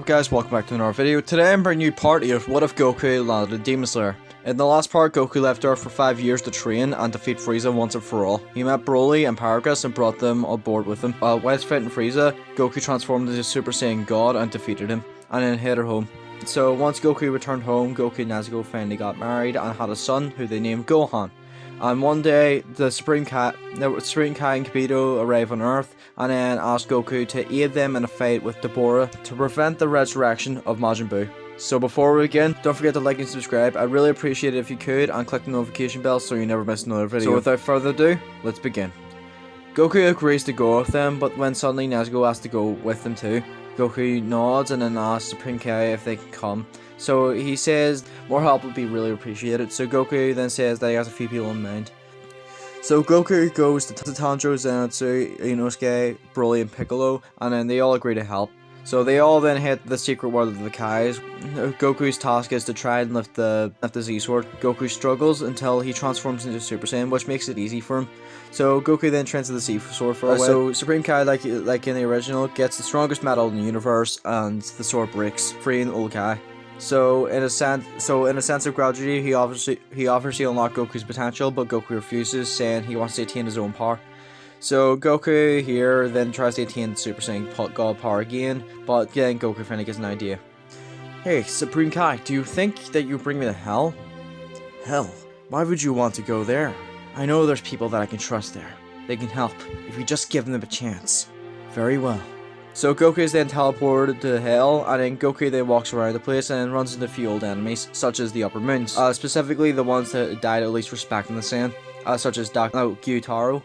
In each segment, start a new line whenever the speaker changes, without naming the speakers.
up guys, welcome back to another video. Today I'm bringing you part 8, what if Goku landed a Demon Slayer. In the last part, Goku left Earth for 5 years to train and defeat Frieza once and for all. He met Broly and Paragus and brought them on board with him. Whilst fighting Frieza, Goku transformed into Super Saiyan God and defeated him, and then headed home. So once Goku returned home, Goku and Nezuko finally got married and had a son who they named Gohan. And one day, the Supreme Kai and Gogeto arrive on Earth and then ask Goku to aid them in a fight with Dabura to prevent the resurrection of Majin Buu. So before we begin, don't forget to like and subscribe. I'd really appreciate it if you could, and click the notification bell so you never miss another video. So without further ado, let's begin. Goku agrees to go with them, but when suddenly Nezuko asks to go with them too, Goku nods and then asks Supreme Kai if they can come. So he says more help would be really appreciated. So Goku then says that he has a few people in mind. So Goku goes to Tanjiro, Zenitsu, Inosuke, Broly and Piccolo, and then they all agree to help. So they all then hit the secret world of the Kais. Goku's task is to try and lift the Z-Sword. Goku struggles until he transforms into Super Saiyan, which makes it easy for him. So Goku then trains the Z-Sword for a while. So Supreme Kai, like in the original, gets the strongest metal in the universe, and the sword breaks, freeing old Kai. So in a sense of gratitude, he offers to unlock Goku's potential, but Goku refuses, saying he wants to attain his own power. So Goku here then tries to attain the Super Saiyan God power again, but then Goku finally gets an idea. Hey, Supreme Kai, do you think that you bring me to hell? Hell? Why would you want to go there? I know there's people that I can trust there. They can help, if we just give them a chance. Very well. So Goku is then teleported to hell, and then Goku then walks around the place and runs into a few old enemies, such as the Upper Moons. Specifically the ones that died at least respecting the Saiyan, such as Gyutaro,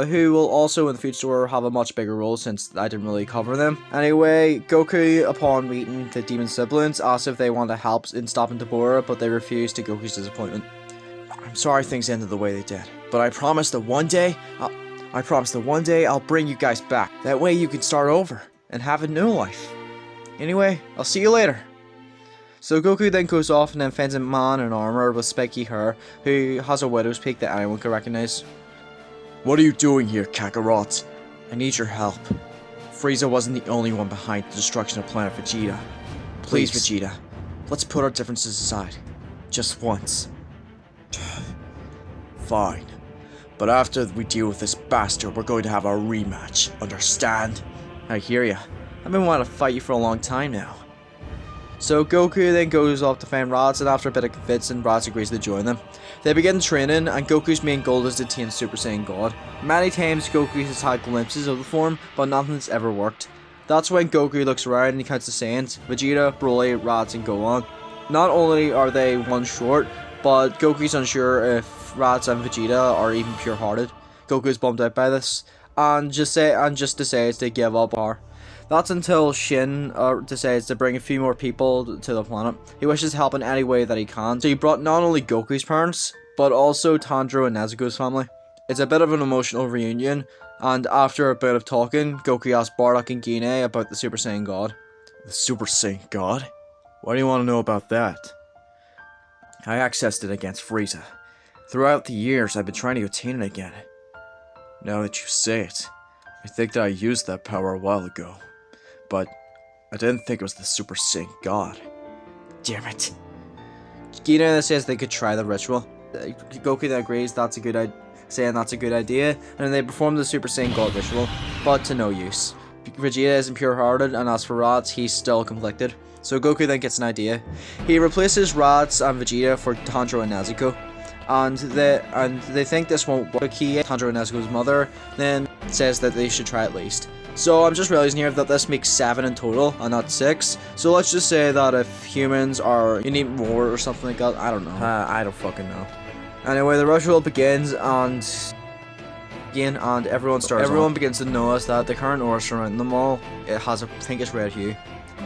who will also in the future have a much bigger role since I didn't really cover them. Anyway, Goku, upon meeting the demon siblings, asks if they want to help in stopping Dabura, but they refuse to Goku's disappointment. I'm sorry things ended the way they did, but I promise that one day I'll bring you guys back. That way you can start over and have a new life. Anyway, I'll see you later. So Goku then goes off and then finds a man in armor with spiky hair who has a widow's peak that anyone can recognize. What are you doing here, Kakarot? I need your help. Frieza wasn't the only one behind the destruction of planet Vegeta. Please, Vegeta, let's put our differences aside. Just once. Fine. But after we deal with this bastard, we're going to have a rematch, understand? I hear ya. I've been wanting to fight you for a long time now. So Goku then goes off to find Raditz, and after a bit of convincing, Raditz agrees to join them. They begin training, and Goku's main goal is to attain Super Saiyan God. Many times Goku has had glimpses of the form, but nothing's ever worked. That's when Goku looks around and he counts the Saiyans: Vegeta, Broly, Raditz and Gohan. Not only are they one short, but Goku's unsure if Raditz and Vegeta are even pure-hearted. Goku's bummed out by this, and just decides to give up power. That's until Shin decides to bring a few more people to the planet. He wishes to help in any way that he can, so he brought not only Goku's parents, but also Tanjiro and Nezuko's family. It's a bit of an emotional reunion, and after a bit of talking, Goku asks Bardock and Gine about the Super Saiyan God. The Super Saiyan God? Why do you want to know about that? I accessed it against Frieza. Throughout the years, I've been trying to attain it again. Now that you say it, I think that I used that power a while ago. But I didn't think it was the Super Saiyan God. Damn it. Gina says they could try the ritual. Goku then agrees that's a good idea, and then they perform the Super Saiyan God ritual, but to no use. Vegeta isn't pure-hearted, and as for Raditz, he's still conflicted. So Goku then gets an idea. He replaces Raditz and Vegeta for Tanjiro and Nezuko. And they think this won't work. Tanjiro and Nezuko's mother then says that they should try at least. So I'm just realizing here that this makes 7 in total and not 6. So let's just say that if humans are, you need more or something like that. I don't know. I don't fucking know. Anyway, the ritual begins and everyone begins to notice that the current aura surrounding them all, it has a pinkish red hue.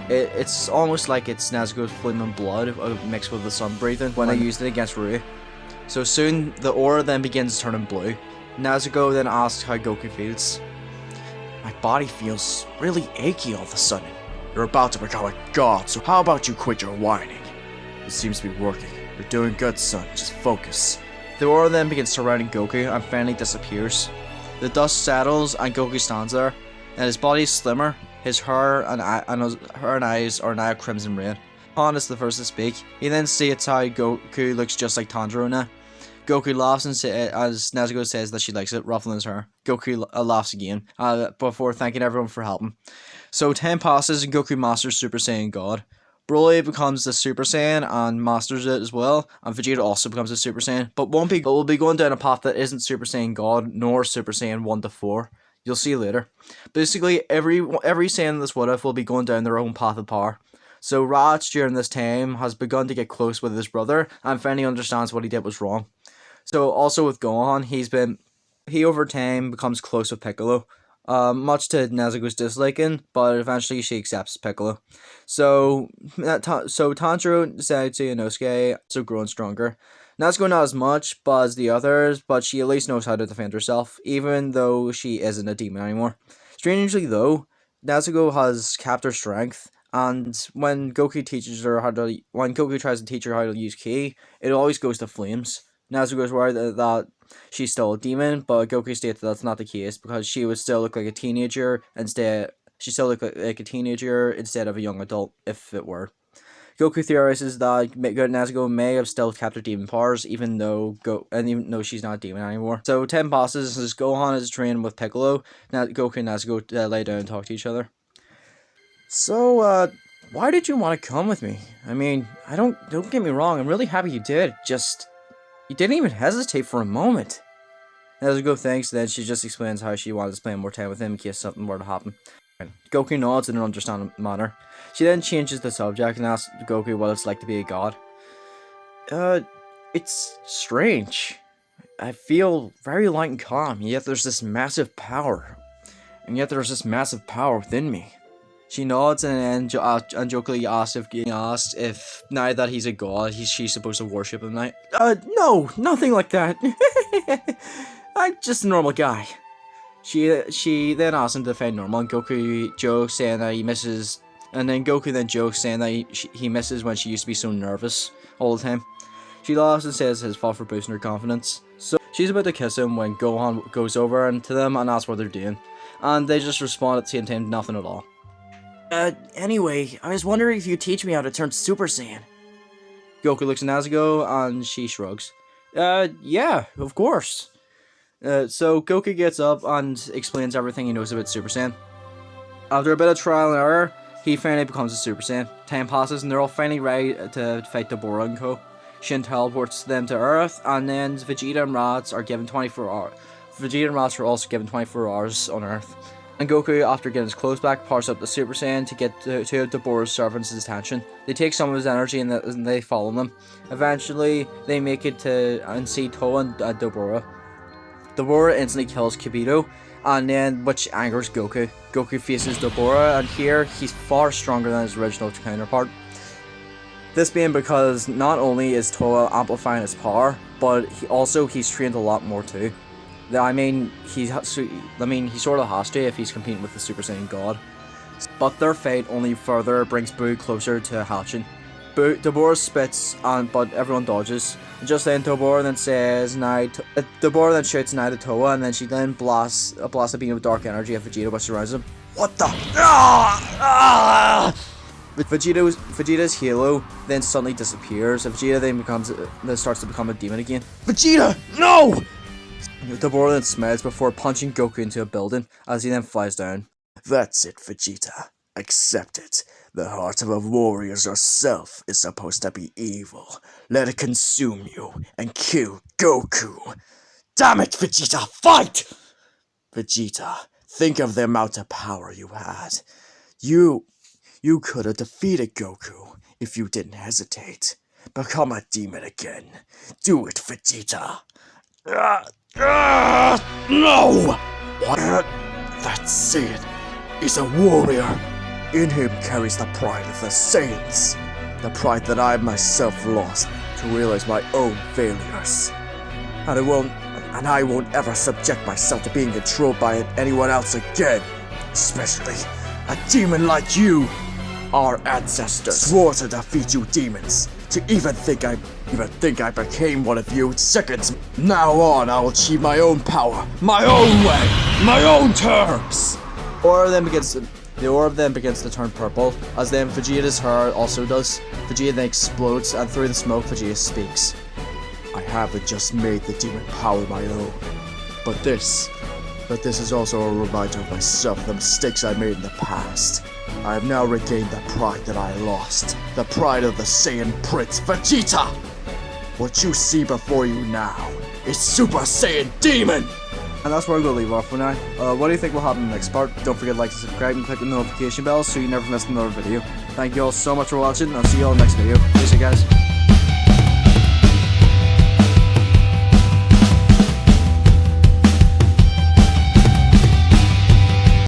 It's almost like it's Nezuko's flaming blood mixed with the sun breathing when I used it against Ryu. So soon, the aura then begins turning blue. Nezuko then asks how Goku feels. My body feels really achy all of a sudden. You're about to become a god, so how about you quit your whining? It seems to be working. You're doing good, son. Just focus. The aura then begins surrounding Goku and finally disappears. The dust settles and Goku stands there, and his body is slimmer, His hair and eyes are now crimson red. Gohan is the first to speak. He then states how Goku looks just like Tanjiro now. Goku laughs and as Nezuko says that she likes it, ruffling his hair. Goku laughs again, before thanking everyone for helping. So 10 passes and Goku masters Super Saiyan God. Broly becomes the Super Saiyan and masters it as well, and Vegeta also becomes a Super Saiyan, but will be going down a path that isn't Super Saiyan God nor Super Saiyan 1 to 4. You'll see later. Basically, every Saiyan in this what if will be going down their own path of power. So Raditz during this time has begun to get close with his brother and finally understands what he did was wrong. So also with Gohan, he over time becomes close with Piccolo, much to Nezuko's disliking, but eventually she accepts Piccolo. So Tanjiro, Zetsu, and Inosuke also growing stronger. Nezuko not as much as the others, but she at least knows how to defend herself, even though she isn't a demon anymore. Strangely though, Nezuko has kept her strength, and when Goku tries to teach her how to use Ki, it always goes to flames. Nezuko's worried that she's still a demon, but Goku states that that's not the case because she would still look like a teenager instead. She still look like a teenager instead of a young adult if it were. Goku theorizes that Nezuko may have still kept her demon powers even though she's not a demon anymore. So 10 passes as Gohan is training with Piccolo. Now Goku and Nezuko lay down and talk to each other. So why did you want to come with me? I mean, don't get me wrong, I'm really happy you did. Just you didn't even hesitate for a moment. Nezuko thanks, then she just explains how she wanted to spend more time with him in case something were to happen. Goku nods in an understanding manner. She then changes the subject and asks Goku what it's like to be a god. It's strange. I feel very light and calm, yet there's this massive power. And yet there's this massive power within me. She nods and then jokingly asks if now that he's a god, she's supposed to worship him now. No, nothing like that. I'm just a normal guy. She then asks him to defend normal, and Goku jokes saying that he misses, and then Goku then jokes saying that he misses when she used to be so nervous all the time. She laughs and says his fault for boosting her confidence. So she's about to kiss him when Gohan goes over to them and asks what they're doing, and they just respond at the same time, nothing at all. Anyway, I was wondering if you'd teach me how to turn Super Saiyan. Goku looks at Nezuko and she shrugs. Yeah, of course. So Goku gets up and explains everything he knows about Super Saiyan. After a bit of trial and error, he finally becomes a Super Saiyan. Time passes and they're all finally ready to fight Dabura and co. Shin teleports them to Earth, and then Vegeta and Raditz are given 24 hours. Vegeta and Raditz are also given 24 hours on Earth. And Goku, after getting his clothes back, powers up the Super Saiyan to get two of Dabura's servants' attention. They take some of his energy and they follow them. Eventually, they make it to and see Toa and Dabura. Dabura instantly kills GOGETO, and then which angers Goku. Goku faces Dabura, and here he's far stronger than his original counterpart. This being because not only is Toa amplifying his power, but he's trained a lot more too. I mean, he sort of has to if he's competing with the Super Saiyan God. But their fight only further brings Boo closer to hatching. Dabura spits, but everyone dodges. Just then, Dabura then shouts now to Toa, and then she then blasts a beam of dark energy at Vegeta, which surrounds him. What the? Vegeta's halo then suddenly disappears, and Vegeta then starts to become a demon again. Vegeta, no! Dabura then smiles before punching Goku into a building as he then flies down. That's it, Vegeta. Accept it. The heart of a warrior yourself is supposed to be evil. Let it consume you and kill Goku. Damn it, Vegeta, fight! Vegeta, think of the amount of power you had. You could have defeated Goku if you didn't hesitate. Become a demon again. Do it, Vegeta. No! What? That Saiyan is a warrior. In him carries the pride of the Saiyans. The pride that I myself lost to realize my own failures. And I won't ever subject myself to being controlled by anyone else again. Especially a demon like you. Our ancestors swore to defeat you demons. To even think I became one of you in seconds. Now on, I'll achieve my own power, my own way, my own terms. Dabura then begins The orb then begins to turn purple, as then Vegeta's hair also does. Vegeta then explodes, and through the smoke Vegeta speaks. I haven't just made the demon power my own, but this is also a reminder of myself, the mistakes I made in the past. I have now regained the pride that I lost, the pride of the Saiyan Prince Vegeta! What you see before you now is Super Saiyan Demon! And that's where I'm going to leave off for now. What do you think will happen in the next part? Don't forget to like and subscribe and click the notification bell so you never miss another video. Thank you all so much for watching, and I'll see you all in the next video. Peace, you guys.